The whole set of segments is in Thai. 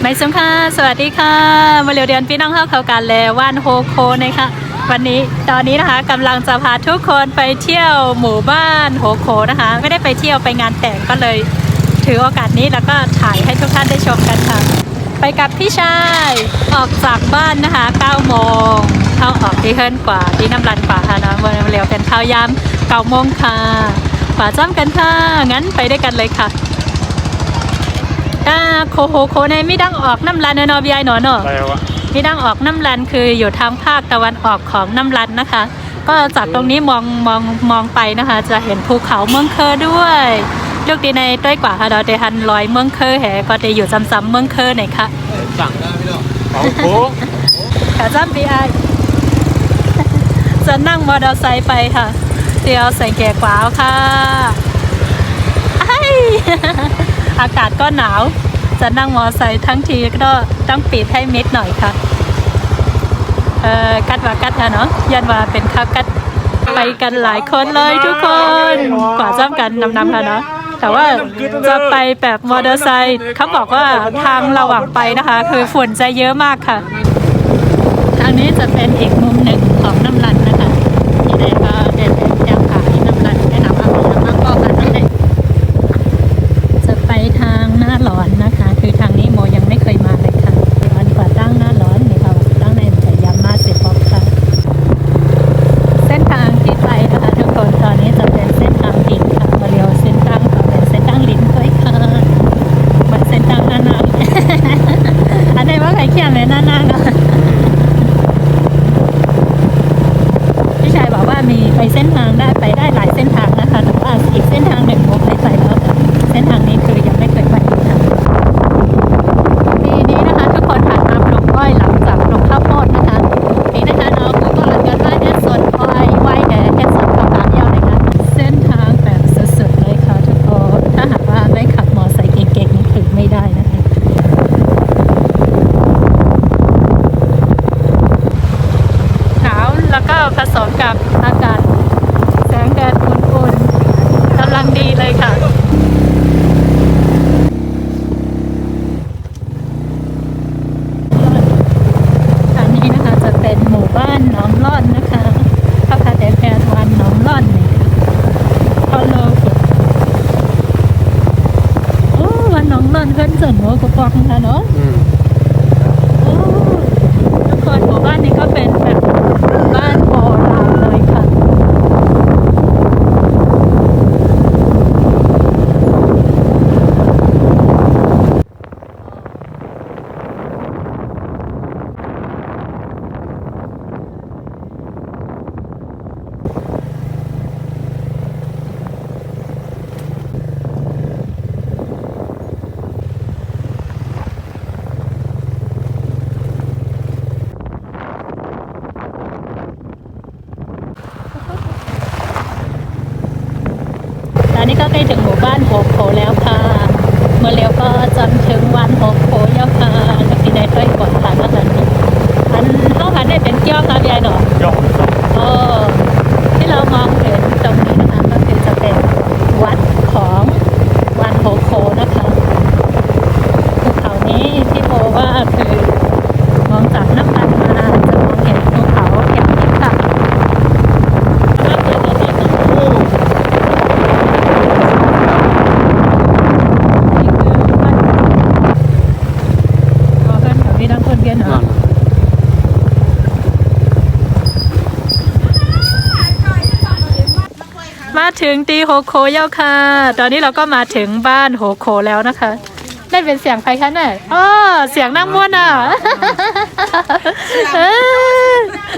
ไม่สำคัญสวัสดีค่ะมาเรียวเดือนพี่น้องเข้ากันแล้วว่านโฮโคนะคะวันนี้ตอนนี้นะคะกำลังจะพาทุกคนไปเที่ยวหมู่บ้านโฮโคนะคะไม่ได้ไปเที่ยวไปงานแต่งก็เลยถือโอกาสนี้แล้วก็ถ่ายให้ทุกท่านได้ชมกันค่ะไปกับพี่ชายออกจากบ้านนะคะ9 โมงเข้าออกที่เฮิรนกว่าที่น้ำรันกว่าค่ะนะมาเรียวเป็นข้าวยำ9 โมงค่ะฝาจ้ำกันค่ะงั้นไปด้วยกันเลยค่ะโคโคในไม่ดังออกน้ำรันเนาะพี่ไอหนอเนาะไม่ดังออกน้ำรันคืออยู่ทางภาคตะวันออกของน้ำรันนะคะก็จากตรงนี้มองไปนะคะจะเห็นภูเขาเมืองเคอด้วยลูกดีในต้อยกว่าค่ะเราได้หันลอยเมืองเคอแหก็ได้อยู่ซ้ำๆเมืองเคอไหนคะสั่งได้พี่น้องเขาโค้งขาจ้ำพี่ไอจะนั่งมอเตอร์ไซค์ไปค่ะเดี๋ยวใส่แก่กว่าค่ะอากาศก็หนาวจะนั่งมอไซค์ทั้งทีก็ต้องปิดให้มิดหน่อยค่ะกัดว่ากัดเนาะยันว่าเป็นข้าวกัดไปกันหลายคนเลยทุกคนกว่าจ้ำกันนำค่ะเนาะแต่ว่าจะไปแบบมอเตอร์ไซค์เขาบอกว่าทางระหว่างไปนะคะคือฝุ่นจะเยอะมากค่ะทางนี้จะเป็นอีกมุมหนึ่งของน้ำรันนะคะที่ได้ก็เดินยางขายน้ำรันได้นำเอาน้ำก็กันนั่นเองจะไปทางหน้าหลอนนะคะคือทางนี้โมยังไม่เคยมาเลยค่ะร้อนกว่าตั้งหน้าหลอนนี่ค่ะตั้งในแต่ยามาเสียบอกค่ะเส้นทางที่ไปนะคะทุกคนตอนนี้จะเป็นเส้นทางดินค่ะมาเรียวเส้นทางก็เป็นเส้นทางลิ้นด้วยค่ะเหมือนเส้นทางหน้าอันนี้ว่าใครเขียนเลยหน้าเนาะพี่ชายบอกว่ามีไปเส้นทางได้ไปได้หลายเส้นทางนะคะแต่ว่าอีกเส้นทางหนึ่งโมเคยไปแล้วค่ะเส้นทางนี้คือยังไม่เคยไปค่ะปีนี้นะคะทุกคนผ่านมาปลูกอ้อยหลังจากปลูกข้าวโพดนะคะปีนะคะน้องก็หลังกันว่าเนี่ยสวนอ้อยไว้แต่แค่สวนกับการเดียวนะคะเส้นทางแบบสุดๆเลยค่ะทุกคนถ้าหากว่าไม่ขับมอไซค์เก่งๆนี่คือไม่ได้นะคะหนาวแล้วก็ผสมกับอากาศแสงแดดอุ่นๆกำลังดีเลยค่ะอันนี้นะคะจะเป็นหมู่บ้านหนองล่อนนะคะข้าวขาแต่แพรวันหนองล่อนนี่ค่ะพอโลโอ้วันหนองล่อนเพิ่นส่วนหัวกระป๋องค่ะเนาะโอ้ทุกคนหมู่บ้านนี้ก็เป็นแบบบ้านโบราณเลยค่ะตอนนี้ก็ใกล้ถึงหมู่บ้านโฮโคแล้วค่ะเมื่อเร็วก็จนถึงวันโฮโคแล้วค่ะแล้วที่ได้ต้อยกว่าค่ะแล้วกันอันเข้าหันได้เป็นเกี้ยวค่ะพี่ไอ้หนอยกโอ้ที่เรามองเห็นตรงนี้นะคะก็คือจะเป็นวัดของวันโฮโคนะคะภูเขานี้ที่โมว่าคือมองจากน้ำมันมาจะมองเห็นภูเขาแข็งค่ะมาถึงตีโฮโคเย้าค่ะตอนนี้เราก็มาถึงบ้านโฮโคแล้วนะคะได้เป็นเสียงใครคะเนี่ยอ๋อเสียงนั่งม้วนอ่ะ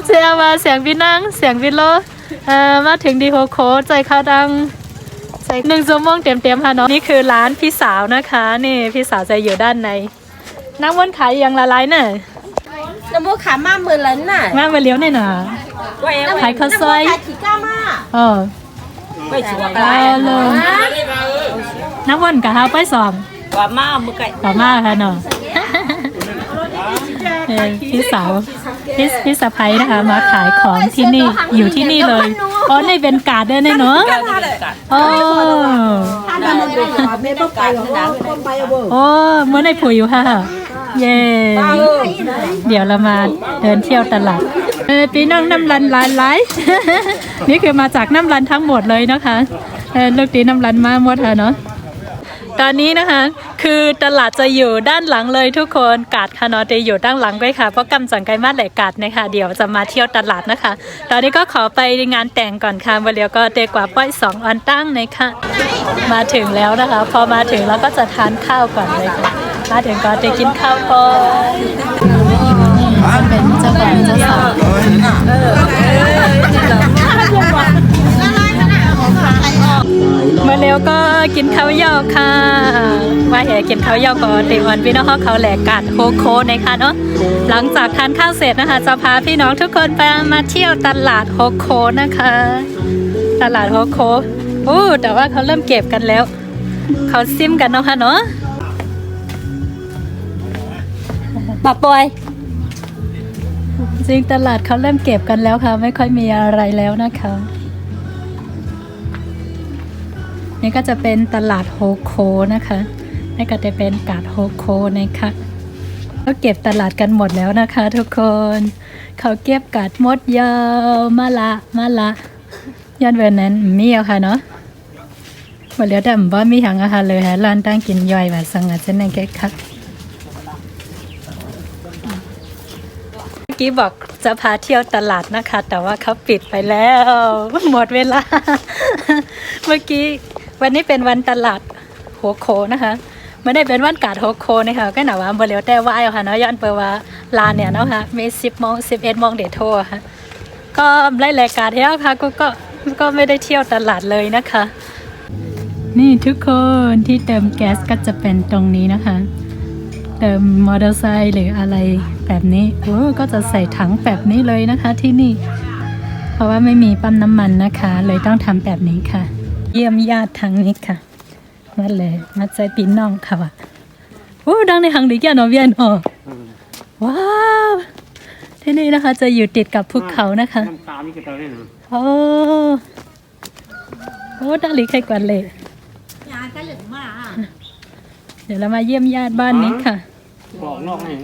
เสียงมาเสียงพี่นั่งเสียงพี่โลมาถึงดีโฮโคใจข้าวดังใจ1 ชั่วโมงเต็มๆค่ะเนาะนี่คือร้านพี่สาวนะคะนี่พี่สาวจะอยู่ด้านในนั่งม้วนขายอย่างละลายเนี่ยน้ำมูกขามามือล้นน่ะมาเลี้ยวเนี่ยนะขายข้าวซอยขีก้ามาไปชัวร์ไปเลยน้ำวนกับเฮาไปสองว่ามามือไก่ต่อมาค่ะเนาะพี่สาวพี่สะใภ้นะคะมาขายของที่นี่อยู่ที่นี่เลยอ๋อในเป็นการ์ดด้วยเนาะโอ้โอ้เมื่อในปุ๋ยอยู่ค่ะ เย้เดี๋ยวเรามาเดินเที่ยวตลาดปีน้องน้ำรันหลาย นี่คือมาจากน้ำรันทั้งหมดเลยนะคะลูกตีน้ำรันมาหมดค่ะเนาะตอนนี้นะคะคือตลาดจะอยู่ด้านหลังเลยทุกคนกาดค่ะเนาะจะอยู่ด้านหลังด้วยค่ะเพราะกำจังไกลมาดแหลกกาดนะคะเดี๋ยวจะมาเที่ยวตลาดนะคะ ตอนนี้ก็ขอไปงานแต่งก่อนค่ะวันเดียวก็เตะกว่าป้อย2 อันตั้งนะคะมาถึงแล้วนะคะ พอมาถึงแล้วก็จะทานข้าวก่อนเลยค่ะมาถึงก็จะกินข้าวก่อนจะเป็นเจ้าบ่าวเจ้าสาวมาเร็วก็กินข้าวยอกค่ะว่าแห่กินข้าวยอกก็เตวันพี่น้องเขาแหลกกาดโคโคนะคะเนาะหลังจากทานข้าวเสร็จนะคะจะพาพี่น้องทุกคนไปมาเที่ยวตลาดโคโคนะคะตลาดโคโคแต่ว่าเขาเริ่มเก็บกันแล้วเขาซิมกันเนาะค่ะเนาะปะปอยจริงตลาดเขาเริ่มเก็บกันแล้วค่ะไม่ค่อยมีอะไรแล้วนะคะนี่ก็จะเป็นตลาดโฮโคนะคะนี่ก็จะเป็นกาดโฮโคนะคะเขาเก็บตลาดกันหมดแล้วนะคะทุกคนเขาเก็บกาดมดยาวมาละย้อนเวรนั้นมีเอาค่ะเนาะหมดแล้วแต่บ่มีหังอาหารเลยฮะร้านตั้งกินย่อยแบบสังกัดเส้นในแก๊กคักเมื่อกี้บอกจะพาเที่ยวตลาดนะคะแต่ว่าเขาปิดไปแล้วหมดเวลาเมื่อกี้วันนี้เป็นวันตลาดโฮโคนะคะไม่ได้เป็นวันกาดโฮโคนะคะก็หนาว่าเบลแต่ว่าเอาค่ะเนาะย้อนเปว่าลานเนี่ยเนาะค่ะมี10 โมง 11 โมงเดทโทค่ะก็ไล่รายการเที่ยวค่ะก็ไม่ได้เที่ยวตลาดเลยนะคะนี่ทุกคนที่เติมแก๊สก็จะเป็นตรงนี้นะคะเติมมอเตอร์ไซค์หรืออะไรแบบนี้ก็จะใส่ถังแบบนี้เลยนะคะที่นี่เพราะว่าไม่มีปั๊มน้ำมันนะคะเลยต้องทำแบบนี้ค่ะเยี่ยมญาติทางนี้ค่ะมาเลยมาใจปีน้องค่ะว่ะดังในหังดิแกนอเวียนว้าวที่นี่นะคะจะอยู่ติดกับภูเขานะคะโอ้ดังลิใครกว่าเลยเดี๋ยวเรามาเยี่ยมญาติบ้านนี้ค่ะบอกนอกหนึ่ง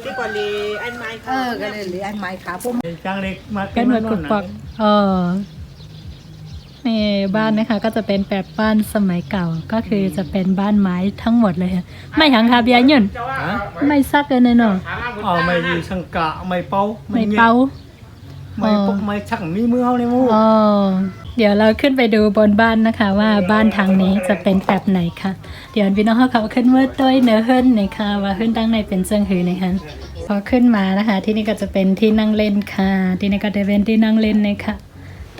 cái quả lì anh mai cái này lì anh mai khá phun จ้างเล็กมา เป็นหน่วยกุกปักนี่บ้านนะคะก็จะเป็นแบบบ้านสมัยเก่าก็คือจะเป็นบ้านไม้ทั้งหมดเลยค่ะไม่หังคาเบียยืนไม่ซักเลยเนาะไม่ดีสังกะไม่เป้าไม่เป้าไม่ปกไม่ชักมีมือเขาในมือเดี๋ยวเราขึ้นไปดูบนบ้านนะคะว่าบ้านทางนี้จะเป็นแบบไหนค่ะเดี๋ยวพี่น้องเขาขึ้นว่าต้วยเนื้อเฮิรนนะคะว่าเฮิรนตั้งในเป็นเชิงหือนะคะพอขึ้นมานะคะที่นี่ก็จะเป็นที่นั่งเล่นค่ะที่นี่ก็จะเป็นที่นั่งเล่นนะคะ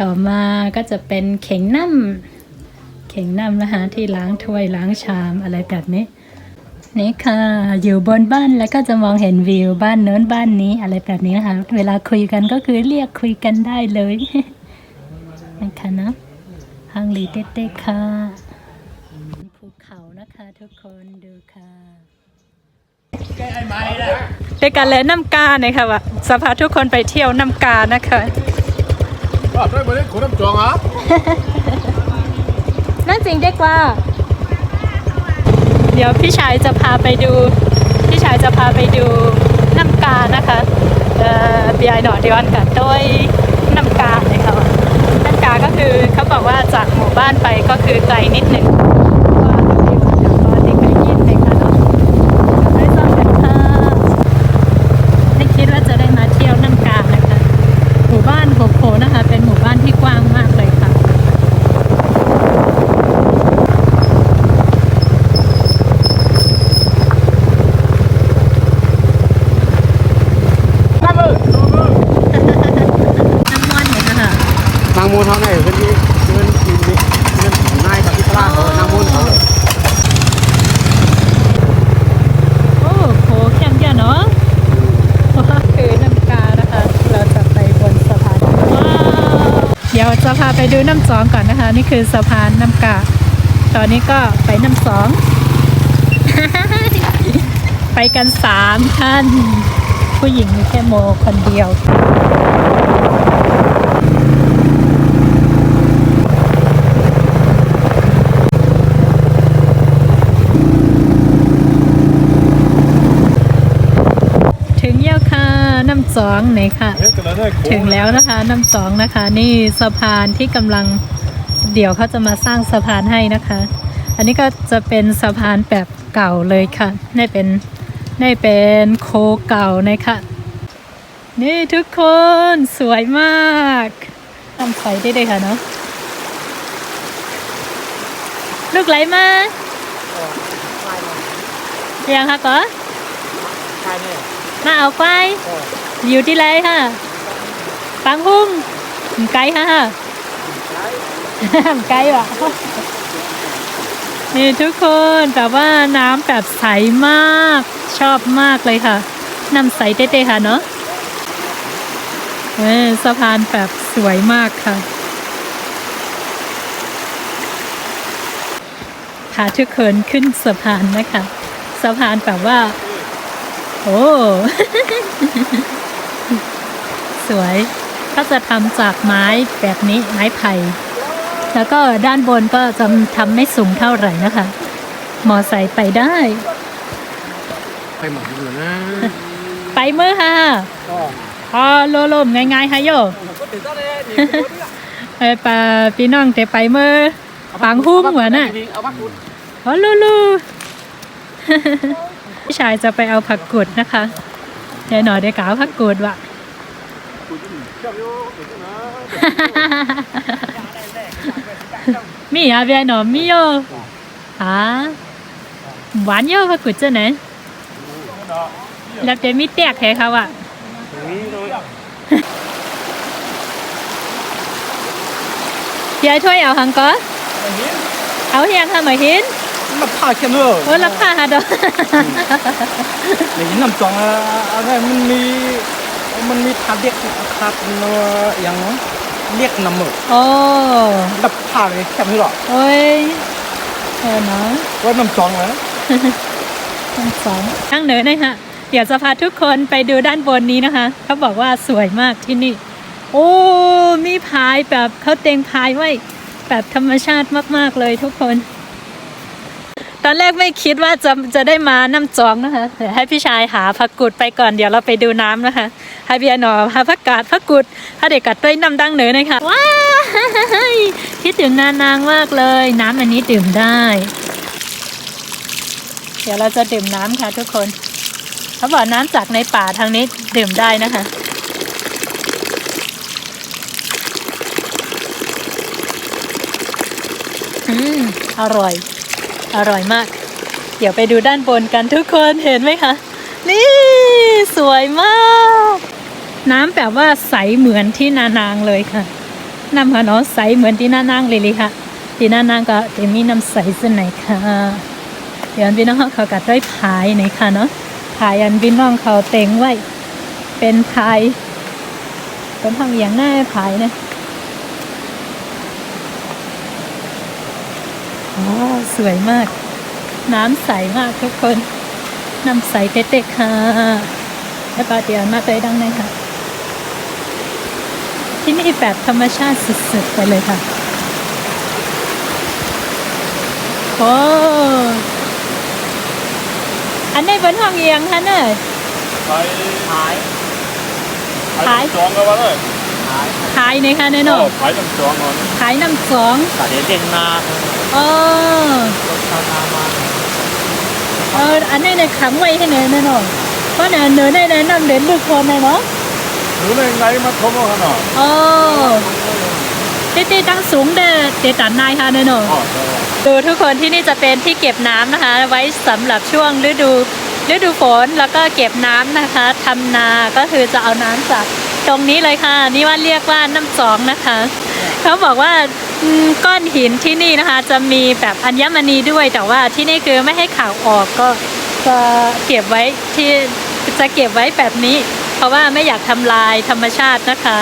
ต่อมาก็จะเป็นเข่งน้ำนะคะที่ล้างถ้วยล้างชามอะไรแบบนี้นี่ค่ะอยู่บนบ้านแล้วก็จะมองเห็นวิวบ้านโน้นบ้านนี้อะไรแบบนี้นะคะเวลาคุยกันก็คือเรียกคุยกันได้เลยนะคะนะฮังลีเต้ๆค่ะภูเขานะคะทุกคนดูค่ะเป็นการเล่นน้ำกาเนี่ยค่ะว่าสภาทุกคนไปเที่ยวน้ำกานะคะได้มาเล่นขุนน้ำจองอ่ะนั่นจริงได้กว่าเดี๋ยวพี่ชายจะพาไปดูน้ำกานะคะเบียร์หน่อเดียวกันด้วยน้ำกาเลยค่ะน้ำกาก็คือเขาบอกว่าจากหมู่บ้านไปก็คือไกลนิดหนึ่งก็ที่เคยยินเลยค่ะเนาะไม่ต้องเป็นค่ะไม่คิดว่าจะได้มาเที่ยวน้ำกานะคะหมู่บ้านโคโคนะคะเป็นหมู่บ้านที่กว้างมากเลยค่ะนางมูลเขาไหนเป็นที่เป็นทีมนี้เป็นนายกับที่ตลาดเขานางมูลเขาโหแข็งแก่เนาะคือน้ำกานะคะเราจะไปบนสะพานเดี๋ยวจะพาไปดูน้ำสองก่อนนะคะนี่คือสะพานน้ำกาตอนนี้ก็ไปน้ำสอง ไปกัน3 ท่านผู้หญิงมีแค่โมคนเดียว ำสองไหนค่ะ ถึงแล้วนะคะน้ำสองนะคะ นี่สะพานที่กำลังเดี๋ยวเขาจะมาสร้างสะพานให้นะคะ อันนี้ก็จะเป็นสะพานแบบเก่าเลยค่ะนี่เป็นโคเก่านะคะนี่ทุกคนสวยมากทำใสได้เลยค่ะเนาะลูกไหลมายังค่ะก็มาเอาควายอยู่ที่ไรค่ะปังหุ่งไกลค่ะไกลว่ะนี่ทุกคนแต่ว่าน้ำแบบใสมากชอบมากเลยค่ะน้ำใสเต้ๆค่ะเนาะสะพานแบบสวยมากค่ะพาทุกคนขึ้นสะพานนะคะสะพานแบบว่าโอ้ สวยก็จะทำจากไม้แบบนี้ไม้ไผ่แล้วก็ด้านบนก็จะทำไม่สูงเท่าไหร่นะคะมอไซค์ไปได้ไปหมดอยู่นะ ไปมือค่ะอ๋อโลมง่ายๆค่ะโยปาพี่น้องแต่ไปมือปังหุ้มเหมือนน่ะอ๋อลูพี่ชายจะไปเอาผักกุดนะคะเดี๋ยวหน่อยเดี๋ยวกล่าวผักกุดว่ะมีà bây giờ mi vô hả bán vô phải cụt chứ này làm cho mi tẹt thế không ạ giờ thôi ảo hàng có ảo hàng hả mày hiến lập phá kia nữa ôi lập phá hả đó để nằm trong cáiมันมีทางเรียกครับยังเรียกน้ำมือดับผ่าเลยแค่นี้หรอโอ้ยเนาะว่าน้ำจองแล้วน้ำสองทั้งเหนือเลยค่ะเดี๋ยวจะพาทุกคนไปดูด้านบนนี้นะคะเขาบอกว่าสวยมากที่นี่โอ้มีพายแบบเขาเต็งพายไว้แบบธรรมชาติมากๆเลยทุกคนตอนแรกไม่คิดว่าจะได้มาน้ำจองนะคะเดี๋ยวให้พี่ชายหาผักกุดไปก่อนเดี๋ยวเราไปดูน้ำนะคะให้พี่หนอหาผักกาดผักกุดถ้าเด็กกัดด้วยน้ำดังเหนือนะคะว้าวคิดถึงนางมากเลยน้ำอันนี้ดื่มได้เดี๋ยวเราจะดื่มน้ำค่ะทุกคนเขาบอกน้ำจากในป่าทางนี้ดื่มได้นะคะอร่อยมากเดี๋ยวไปดูด้านบนกันทุกคนเห็นไหมคะนี่สวยมากน้ำแบบว่าใสเหมือนที่นานางเลยค่ะน้ำค่ะเนาะใสเหมือนที่นานางเลยค่ะที่นานางก็จะมีน้ำใสส่วนไหนค่ะเดี๋ยวพี่น้องเขากัดด้วยพายไหนค่ะเนาะพายอันพี่น้องเขาเต็งไว้เป็นพายเป็นทางอย่างหน้าพายนะโอ้สวยมากน้ำใสมากทุกคนน้ำใสเต๊ะๆค่ะแล้วก็เดี๋ยวมาไปดังในค่ะที่นี่แบบธรรมชาติสุดๆไปเลยค่ะโอ้อันนี้เป็นห้องเอียงค่ะเนยขายจองกันวะเลยขายในค่ะเนยเนาะขายน้ำจองขายน้ำจองขายเด็กนาอันนี้เนี่ยขังไว้ให้เนยเนาะเพราะเนยในน้ำเด่นลูกคนเลยเนาะหรือในไงมาทมกันเนาะตีตั้งสูงเด็ดตันนายค่ะเนยเนาะดูทุกคนที่นี่จะเป็นที่เก็บน้ำนะคะไว้สำหรับช่วงฤดูฝนแล้วก็เก็บน้ำนะคะทำนาก็คือจะเอาน้ำจากตรงนี้เลยค่ะนี่ว่าเรียกว่าน้ำจองนะคะเขาบอกว่าก้อนหินที่นี่นะคะจะมีแบบอัญมณีด้วยแต่ว่าที่นี่คือไม่ให้ข่าวออกก็จะเก็บไว้แบบนี้เพราะว่าไม่อยากทำลายธรรมชาตินะคะ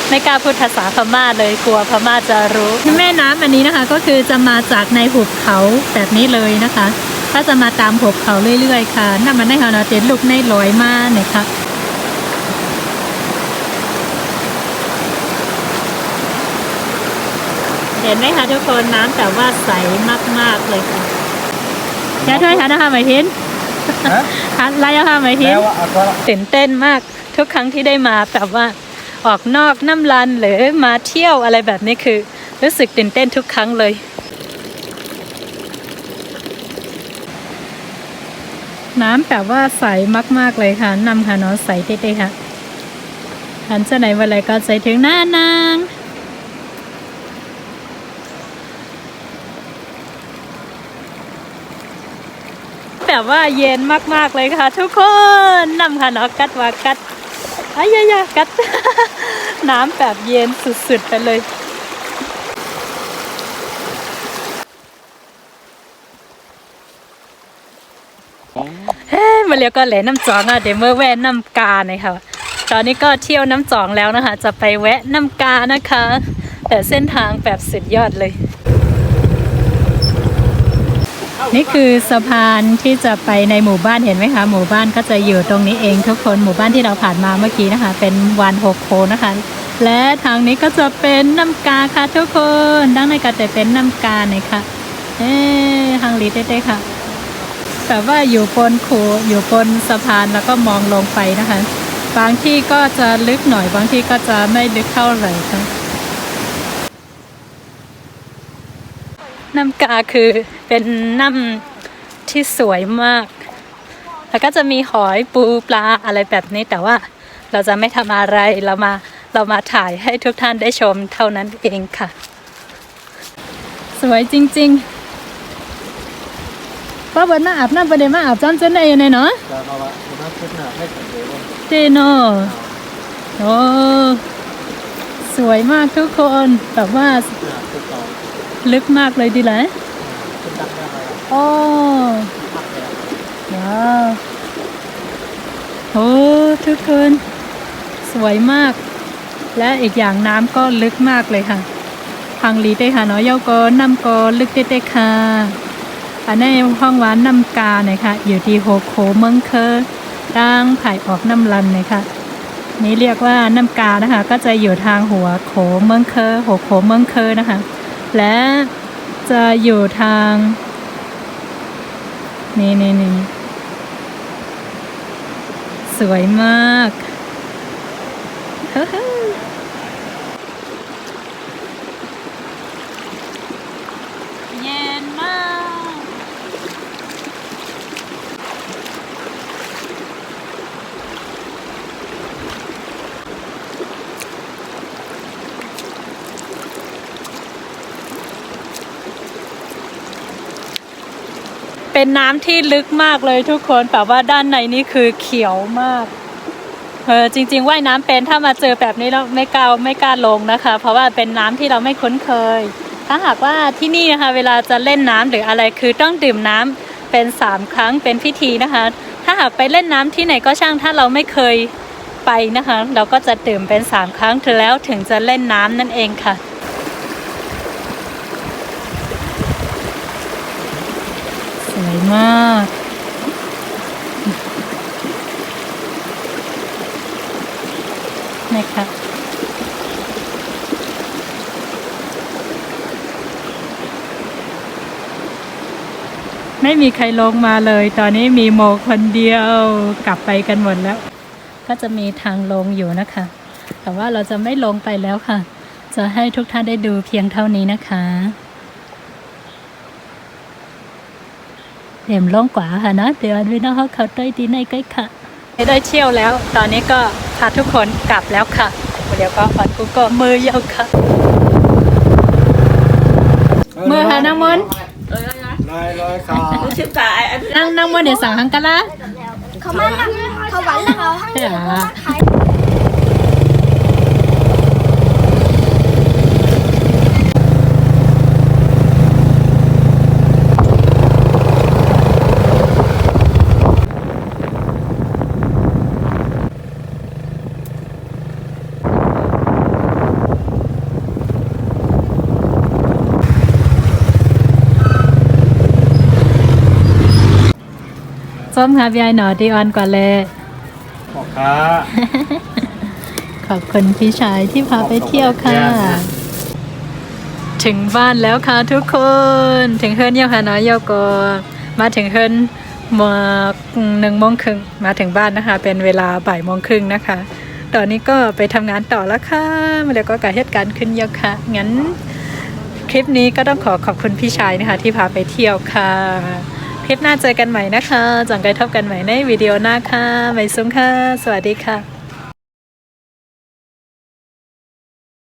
ไม่กล้าพูดภาษาพม่าเลยกลัวพม่าจะรู้แม่น้ำอันนี้นะคะก็คือจะมาจากในหุบเขาแบบนี้เลยนะคะถ้าจะมาตามหุบเขาเรื่อยๆค่ะน้ำมันได้ค่ะเนาะเต็นลูกในลอยมาเนี่ยค่ะเห็นไหมคะทุกคนน้ำแต่ว่าใสมากๆเลยค่ะแค่ถ้วยค่ะนะคะหมายถึง อะไรอะค่ะหมายถึง แล้วอ่ะก็ ตื่นเต้นมากทุกครั้งที่ได้มาแบบว่าออกนอกน้ำลันหรือมาเที่ยวอะไรแบบนี้คือรู้สึกตื่นเต้นทุกครั้งเลยน้ำแบบว่าใสมากๆเลยค่ะน้ำค่ะเนาะใสเต้ๆค่ะหันจะไหนวันไรก็ใสถึงหน้านางแบบว่าเย็นมากๆเลยค่ะทุกคนน้ำค่ะเนาะกัดว่ากัดอ้ยยกัด น้ำแบบเย็นสุดๆไปเลยเฮ้มาเรียกก็แหลน้ำจองอ่ะเดี๋ยวเมื่อแวะน้ำกาหน่อยค่ะตอนนี้ก็เที่ยวน้ำจองแล้วนะคะจะไปแวะน้ำกานะคะแต่เส้นทางแบบสุดยอดเลยนี่คือสะพานที่จะไปในหมู่บ้านเห็นไหมคะหมู่บ้านก็จะอยู่ตรงนี้เองทุกคนหมู่บ้านที่เราผ่านมาเมื่อกี้นะคะเป็นวันหกโคนะคะและทางนี้ก็จะเป็นน้ำกาค่ะทุกคนด้านในก็จะเป็นน้ำกาหน่อยค่ะทางลีเต้ๆค่ะแต่ว่าอยู่บนคูอยู่บนสะพานแล้วก็มองลงไปนะคะบางที่ก็จะลึกหน่อยบางที่ก็จะไม่ลึกเท่าไหร่ค่ะน้ำกาคือเป็นน้ำที่สวยมากแล้วก็จะมีหอยปูปลาอะไรแบบนี้แต่ว่าเราจะไม่ทำอะไรเรามาถ่ายให้ทุกท่านได้ชมเท่านั้นเองค่ะสวยจริงๆป้าเบิร์นมาอาบน้ำประเดี๋ยวมาอาบจ้ำเจนเองเลยเนาะเจโนโอ้สวยมากทุกคนแบบว่าลึกมากเลยดีเลยโอ้ว้าวโอ้ทุกคนสวยมากและอีกอย่างน้ำก็ลึกมากเลยค่ะทางลีเต้ค่ะเนาะเย้าก็น้ำก็ลึกเต้ๆค่ะอันนี้ห้องหวานน้ำกาเนี่ยค่ะอยู่ที่โฮโคเมืองเคอดังไผ่ออกน้ำลันเลยค่ะนี่เรียกว่าน้ำกานะคะก็จะอยู่ทางหัวโขเมืองเคอโฮโคเมืองเคอนะคะและจะอยู่ทางนี่สวยมากเย็นมากเป็นน้ำที่ลึกมากเลยทุกคนแต่ว่าด้านในนี่คือเขียวมากจริงๆว่ายน้ำเป็นถ้ามาเจอแบบนี้แล้วไม่กล้าลงนะคะเพราะว่าเป็นน้ำที่เราไม่คุ้นเคยถ้าหากว่าที่นี่นะคะเวลาจะเล่นน้ำหรืออะไรคือต้องดื่มน้ำเป็น3 ครั้งเป็นพิธีนะคะถ้าหากไปเล่นน้ำที่ไหนก็ช่างถ้าเราไม่เคยไปนะคะเราก็จะดื่มเป็น3 ครั้งแล้วถึงจะเล่นน้ำนั่นเองค่ะสวยมากนะคะไม่มีใครลงมาเลยตอนนี้มีโมคนเดียวกลับไปกันหมดแล้วก็จะมีทางลงอยู่นะคะแต่ว่าเราจะไม่ลงไปแล้วค่ะจะให้ทุกท่านได้ดูเพียงเท่านี้นะคะเดี๋ยวลงกว่าค่ะนะเดี๋ยววินาเขาได้ดีในใกล้ค่ะได้เที่ยวแล้วตอนนี้ก็พาทุกคนกลับแล้วค่ะเดี๋ยวก็ขอกูก็มือยาวค่ะมือหาน้ำมันเลยค่ะนั่งมันเดี๋ยวสั่งฮังกันละเขามาเขาหวานแล้วเขาให้ส้มค่ะพี่ไอหนอดีออนกว่าเลยขอบค่ะขอบคุณพี่ชายที่พาไปเที่ยวค่ะถึงบ้านแล้วค่ะทุกคนถึงเฮิร์นเยาค่ะน้อยเยาก็มาถึงเฮิร์น มา1:30มาถึงบ้านนะคะ เป็นเวลา14:30นะคะ ตอนนี้ก็ไปทำงานต่อแล้วค่ะแล้วก็การเหตุการณ์ขึ้นเยอะค่ะงั้นคลิปนี้ก็ต้องขอบคุณพี่ชายนะคะที่พาไปเที่ยวค่ะคลิปหน้าเจอกันใหม่นะคะจังไกลทบกันใหม่ในวิดีโอหน้าค่ะไม่ซุ้มค่ะสวัสดีค่ะ